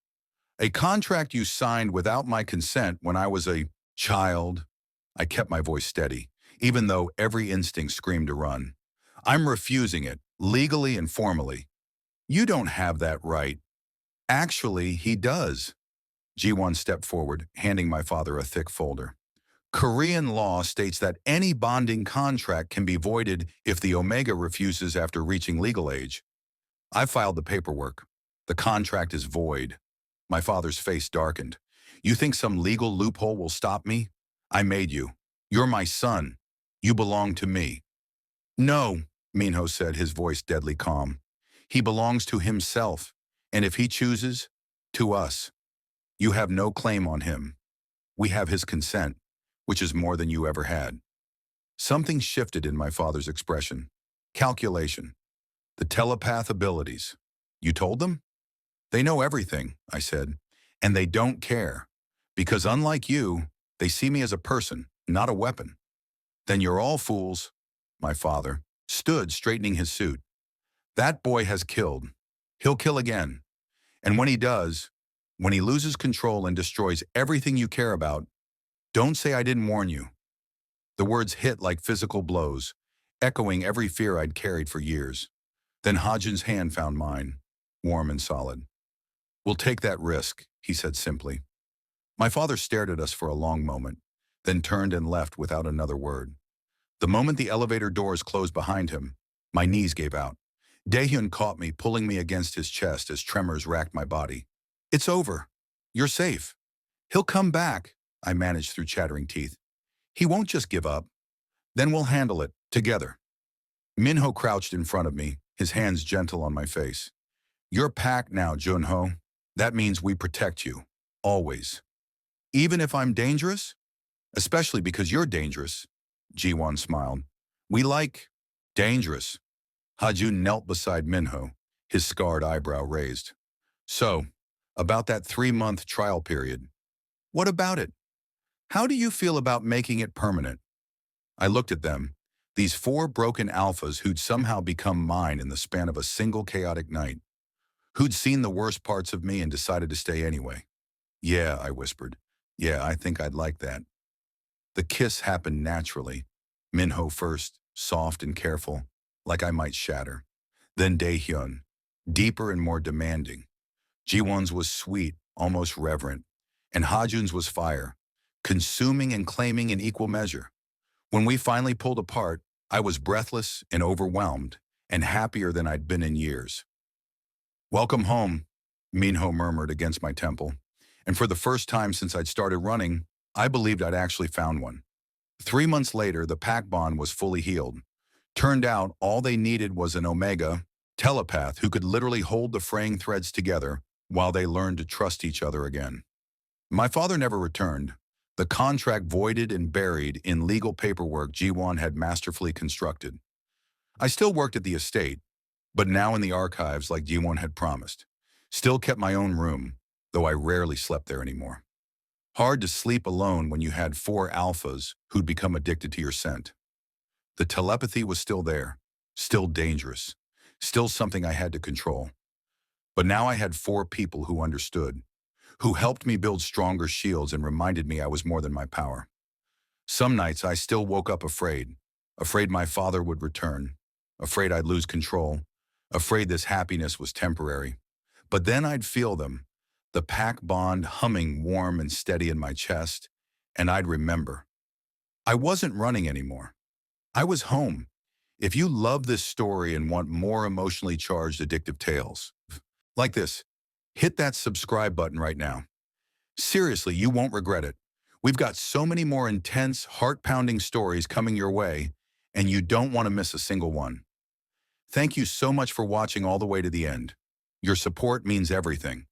A contract you signed without my consent when I was a child. I kept my voice steady, even though every instinct screamed to run. I'm refusing it, legally and formally. You don't have that right. Actually, he does. Jiwan stepped forward, handing my father a thick folder. Korean law states that any bonding contract can be voided if the Omega refuses after reaching legal age. I filed the paperwork. The contract is void. My father's face darkened. You think some legal loophole will stop me? I made you. You're my son. You belong to me. No, Minho said, his voice deadly calm. He belongs to himself, and if he chooses, to us. You have no claim on him. We have his consent, which is more than you ever had. Something shifted in my father's expression. Calculation. The telepath abilities. You told them? They know everything, I said, and they don't care, because unlike you, they see me as a person, not a weapon. Then you're all fools. My father stood straightening his suit. That boy has killed. He'll kill again. And when he does, when he loses control and destroys everything you care about, don't say I didn't warn you. The words hit like physical blows, echoing every fear I'd carried for years. Then Hajin's hand found mine, warm and solid. We'll take that risk, he said simply. My father stared at us for a long moment, then turned and left without another word. The moment the elevator doors closed behind him, my knees gave out. Daehyun caught me, pulling me against his chest as tremors racked my body. It's over. You're safe. He'll come back, I managed through chattering teeth. He won't just give up. Then we'll handle it, together. Minho crouched in front of me, his hands gentle on my face. You're packed now, Junho. That means we protect you. Always. Even if I'm dangerous? Especially because you're dangerous. Jiwan smiled. We like dangerous. Hajun knelt beside Minho, his scarred eyebrow raised. So, about that 3-month trial period. What about it? How do you feel about making it permanent? I looked at them, these 4 broken alphas who'd somehow become mine in the span of a single chaotic night. Who'd seen the worst parts of me and decided to stay anyway. Yeah, I whispered. Yeah, I think I'd like that. The kiss happened naturally. Minho first, soft and careful, like I might shatter. Then Daehyun, deeper and more demanding. Jiwan's was sweet, almost reverent. And Hajun's was fire, consuming and claiming in equal measure. When we finally pulled apart, I was breathless and overwhelmed, and happier than I'd been in years. Welcome home, Minho murmured against my temple. And for the first time since I'd started running, I believed I'd actually found one. 3 months later, the pack bond was fully healed. Turned out all they needed was an omega telepath who could literally hold the fraying threads together while they learned to trust each other again. My father never returned, the contract voided and buried in legal paperwork Jiwan had masterfully constructed. I still worked at the estate, but now in the archives like Jiwan had promised. Still kept my own room, though I rarely slept there anymore. Hard to sleep alone when you had four alphas who'd become addicted to your scent. The telepathy was still there, still dangerous, still something I had to control. But now I had four people who understood, who helped me build stronger shields and reminded me I was more than my power. Some nights I still woke up afraid, afraid my father would return, afraid I'd lose control, afraid this happiness was temporary. But then I'd feel them, the pack bond humming warm and steady in my chest, and I'd remember. I wasn't running anymore. I was home. If you love this story and want more emotionally charged addictive tales, like this, hit that subscribe button right now. Seriously, you won't regret it. We've got so many more intense, heart-pounding stories coming your way, and you don't want to miss a single one. Thank you so much for watching all the way to the end. Your support means everything.